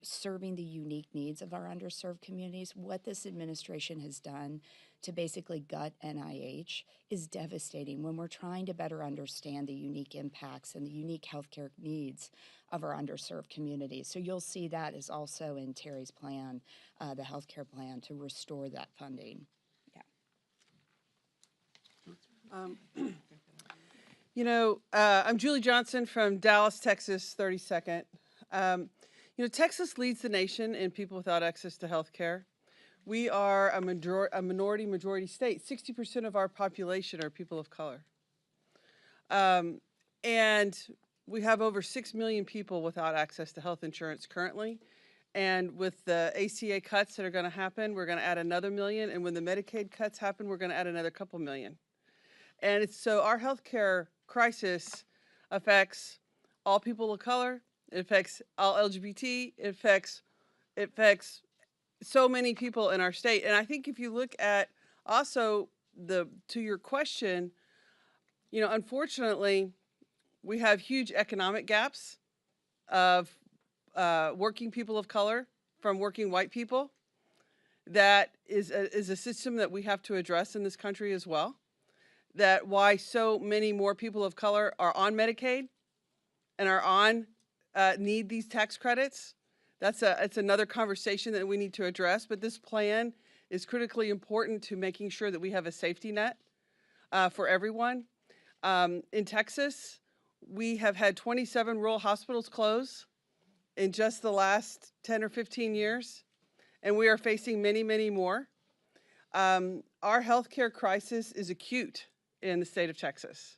serving the unique needs of our underserved communities. What this administration has done to basically gut NIH is devastating when we're trying to better understand the unique impacts and the unique healthcare needs of our underserved communities. So you'll see that is also in Terry's plan, the healthcare plan, to restore that funding. I'm Julie Johnson from Dallas, Texas, 32nd. Texas leads the nation in people without access to health care. We are a minority state. 60% of our population are people of color. And we have over 6 million people without access to health insurance currently. And with the ACA cuts that are going to happen, we're going to add another million. And when the Medicaid cuts happen, we're going to add another couple million. And so our healthcare crisis affects all people of color. It affects all LGBT. It affects so many people in our state. And I think if you look at also to your question, unfortunately, we have huge economic gaps of working people of color from working white people. That is a system that we have to address in this country as well. That why so many more people of color are on Medicaid and are need these tax credits. It's another conversation that we need to address, but this plan is critically important to making sure that we have a safety net for everyone. In Texas, we have had 27 rural hospitals close in just the last 10 or 15 years, and we are facing many, many more. Our healthcare crisis is acute in the state of Texas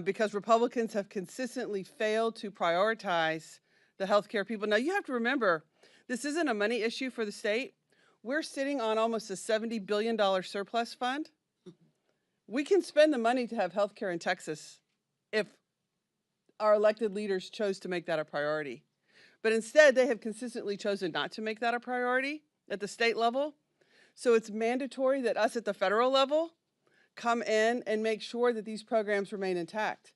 because Republicans have consistently failed to prioritize the healthcare people. Now, you have to remember, this isn't a money issue for the state. We're sitting on almost a $70 billion surplus fund. We can spend the money to have healthcare in Texas if our elected leaders chose to make that a priority. But instead, they have consistently chosen not to make that a priority at the state level. So it's mandatory that us at the federal level come in and make sure that these programs remain intact.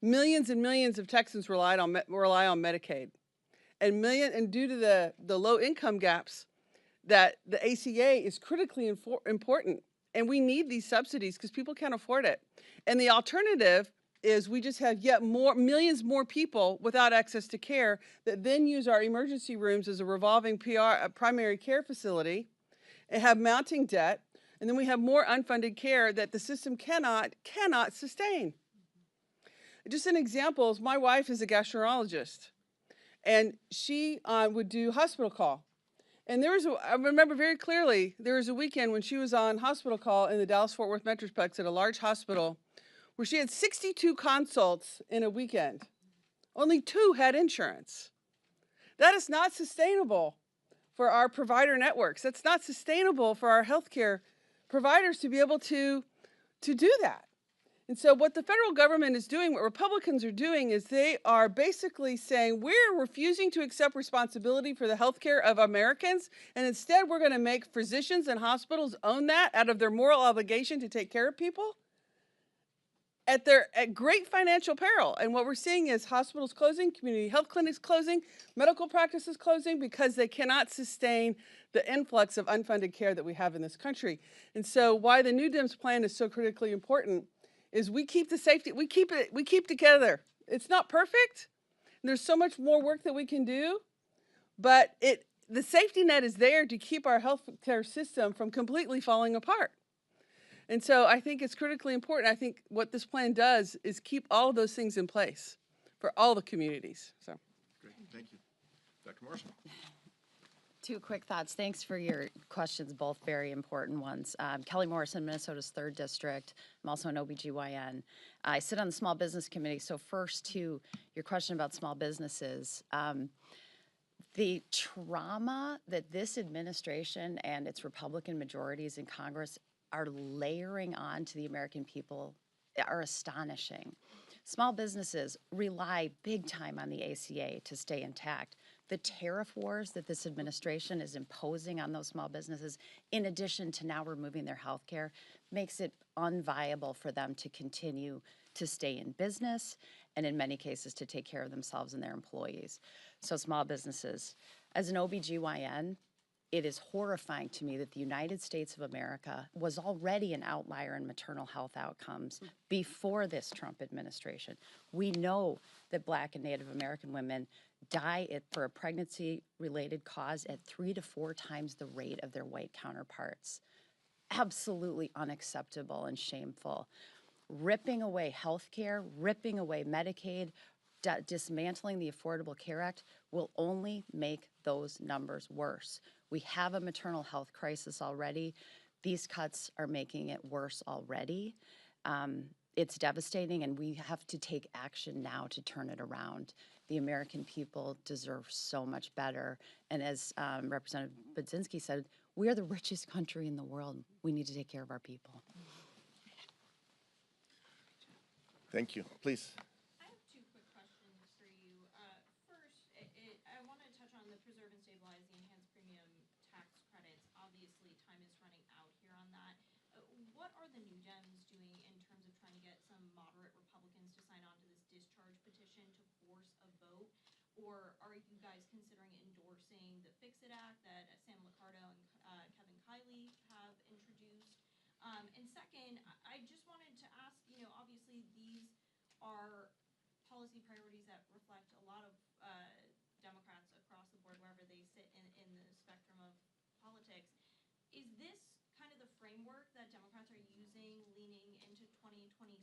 Millions and millions of Texans rely on Medicaid. And due to the low income gaps, that the ACA is critically important. And we need these subsidies because people can't afford it. And the alternative is we just have millions more people without access to care that then use our emergency rooms as a revolving primary care facility and have mounting debt. And then we have more unfunded care that the system cannot sustain. Just an example is my wife is a gastroenterologist, and she would do hospital call. And I remember very clearly, there was a weekend when she was on hospital call in the Dallas-Fort Worth Metroplex at a large hospital where she had 62 consults in a weekend. Only 2 had insurance. That is not sustainable for our provider networks. That's not sustainable for our healthcare providers to be able to do that. And so what the federal government is doing, what Republicans are doing, is they are basically saying we're refusing to accept responsibility for the health care of Americans, and instead we're going to make physicians and hospitals own that out of their moral obligation to take care of people at great financial peril. And what we're seeing is hospitals closing, community health clinics closing, medical practices closing because they cannot sustain the influx of unfunded care that we have in this country. And so why the New Dems plan is so critically important is we keep the safety, we keep together. It's not perfect. There's so much more work that we can do, but the safety net is there to keep our healthcare system from completely falling apart. And so I think it's critically important. I think what this plan does is keep all of those things in place for all the communities. So, great, thank you. Dr. Morrison. 2 quick thoughts. Thanks for your questions, both very important ones. Kelly Morrison, Minnesota's 3rd District. I'm also an OBGYN. I sit on the Small Business Committee. So first to your question about small businesses. The trauma that this administration and its Republican majorities in Congress are layering on to the American people are astonishing. Small businesses rely big time on the ACA to stay intact. The tariff wars that this administration is imposing on those small businesses, in addition to now removing their health care, makes it unviable for them to continue to stay in business and in many cases to take care of themselves and their employees. So small businesses. As an OBGYN, it is horrifying to me that the United States of America was already an outlier in maternal health outcomes before this Trump administration. We know that Black and Native American women die for a pregnancy-related cause at 3 to 4 times the rate of their white counterparts. Absolutely unacceptable and shameful. Ripping away health care, ripping away Medicaid, dismantling the Affordable Care Act will only make those numbers worse. We have a maternal health crisis already. These cuts are making it worse already. It's devastating, and we have to take action now to turn it around. The American people deserve so much better. And as Representative Budzinski said, we are the richest country in the world. We need to take care of our people. Thank you. Please. I have two quick questions for you. First, I want to touch on the preserve and stabilize the enhanced premium tax credits. Obviously, time is running out here on that. What are the New Dems doing in terms of trying to get some moderate Republicans to sign on to this discharge petition to force a vote? Or are you guys considering endorsing the Fix-It Act that Sam Liccardo and Kevin Kiley have introduced? And second, I just wanted to ask, obviously these are policy priorities that reflect a lot of Democrats across the board, wherever they sit in the spectrum of politics. Is this kind of the framework that Democrats are using leaning into 2026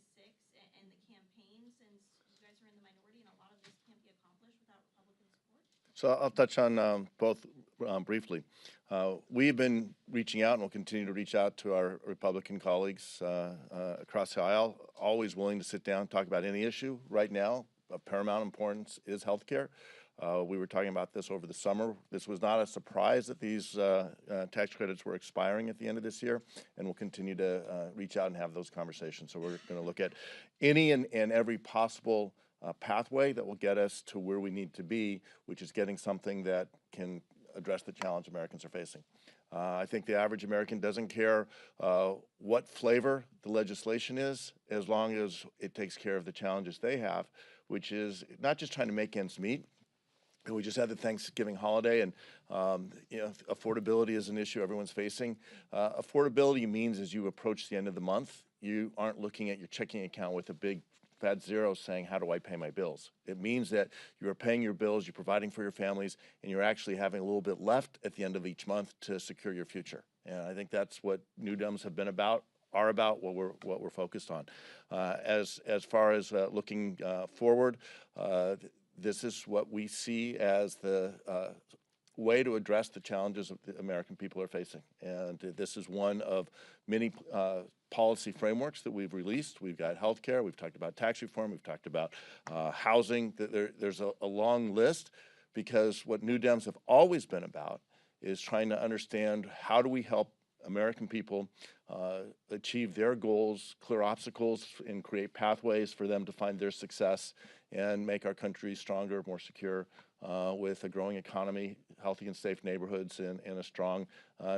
and the campaign, since you guys are in the minority and a lot of this can't be accomplished without Republican support? So I'll touch on both briefly. We've been reaching out and will continue to reach out to our Republican colleagues across the aisle, always willing to sit down and talk about any issue. Right now, of paramount importance is health care. We were talking about this over the summer. This was not a surprise that these tax credits were expiring at the end of this year, and we'll continue to reach out and have those conversations. So we're going to look at any and every possible pathway that will get us to where we need to be, which is getting something that can address the challenge Americans are facing. I think the average American doesn't care what flavor the legislation is, as long as it takes care of the challenges they have, which is not just trying to make ends meet. We just had the Thanksgiving holiday, and affordability is an issue everyone's facing. Affordability means as you approach the end of the month, you aren't looking at your checking account with a big fat zero saying, how do I pay my bills? It means that you're paying your bills, you're providing for your families, and you're actually having a little bit left at the end of each month to secure your future. And I think that's what New Dems have been about, are about, what we're focused on. As far as looking forward, this is what we see as the way to address the challenges that the American people are facing. And this is one of many policy frameworks that we've released. We've got healthcare, we've talked about tax reform, we've talked about housing. There's a long list, because what New Dems have always been about is trying to understand how do we help American people achieve their goals, clear obstacles, and create pathways for them to find their success and make our country stronger, more secure, with a growing economy, healthy and safe neighborhoods, and a strong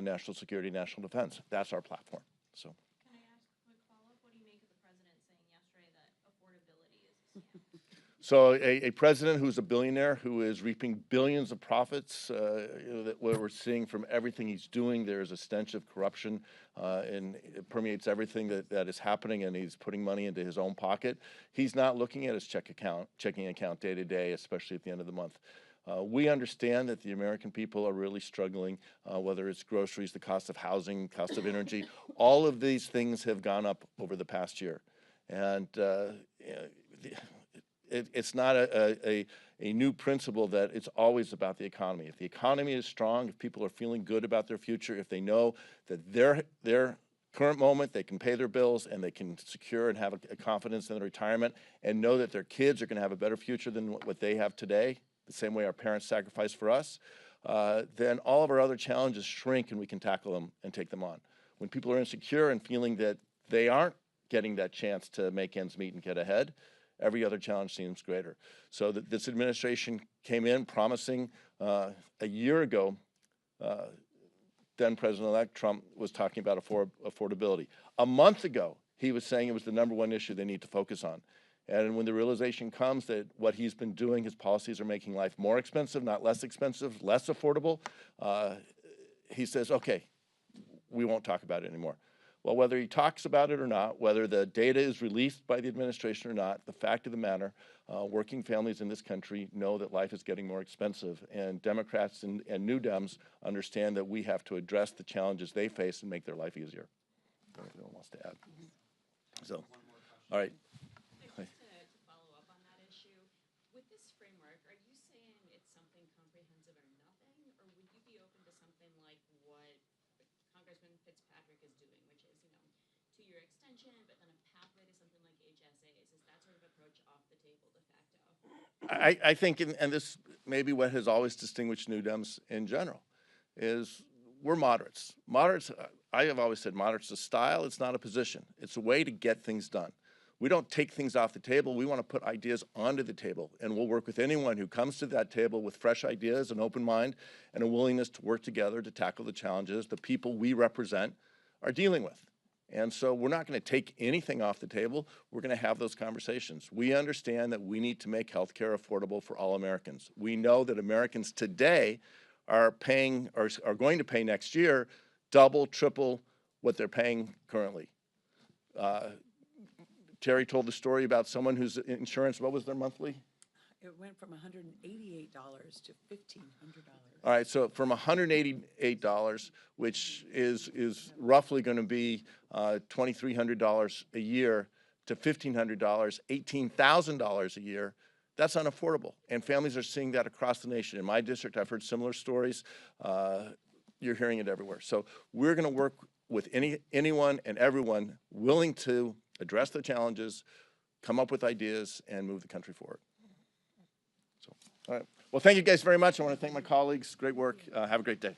national security, national defense. That's our platform. So. Can I ask a quick follow-up? What do you make of the president saying yesterday that affordability is a scam? So a president who's a billionaire, who is reaping billions of profits, that what we're seeing from everything he's doing, there's a stench of corruption, and it permeates everything that is happening, and he's putting money into his own pocket. He's not looking at his checking account day to day, especially at the end of the month. We understand that the American people are really struggling, whether it's groceries, the cost of housing, cost of energy. All of these things have gone up over the past year. And it's not a new principle that it's always about the economy. If the economy is strong, if people are feeling good about their future, if they know that their current moment they can pay their bills and they can secure and have a confidence in their retirement, and know that their kids are going to have a better future than what they have today, the same way our parents sacrificed for us, then all of our other challenges shrink and we can tackle them and take them on. When people are insecure and feeling that they aren't getting that chance to make ends meet and get ahead, every other challenge seems greater. So this administration came in promising a year ago, then President-elect Trump was talking about affordability. A month ago, he was saying it was the #1 issue they need to focus on. And when the realization comes that what he's been doing, his policies are making life more expensive, not less expensive, less affordable, he says, okay, we won't talk about it anymore. Well, whether he talks about it or not, whether the data is released by the administration or not, the fact of the matter, working families in this country know that life is getting more expensive, and Democrats and New Dems understand that we have to address the challenges they face and make their life easier. If anyone wants to add. So, all right. Just to follow up on that issue, with this framework, are you saying it's something comprehensive or nothing, or would you be open to something like what Congressman Fitzpatrick is doing, which is, 2-year extension, but then a pathway to something like HSAs? Is that sort of approach off the table de facto? I think, and this may be what has always distinguished New Dems in general, is we're moderates. Moderates, I have always said moderates a style, it's not a position. It's a way to get things done. We don't take things off the table. We want to put ideas onto the table, and we'll work with anyone who comes to that table with fresh ideas, an open mind, and a willingness to work together to tackle the challenges the people we represent are dealing with. And so we're not going to take anything off the table. We're going to have those conversations. We understand that we need to make health care affordable for all Americans. We know that Americans today are paying, or are going to pay next year, double, triple what they're paying currently. Terry told the story about someone whose insurance, what was their monthly? It went from $188 to $1,500. All right, so from $188, which is roughly going to be $2,300 a year, to $1,500, $18,000 a year, that's unaffordable. And families are seeing that across the nation. In my district, I've heard similar stories. You're hearing it everywhere. So we're going to work with anyone and everyone willing to address the challenges, come up with ideas, and move the country forward. So, all right. Well, thank you guys very much. I want to thank my colleagues. Great work. Have a great day.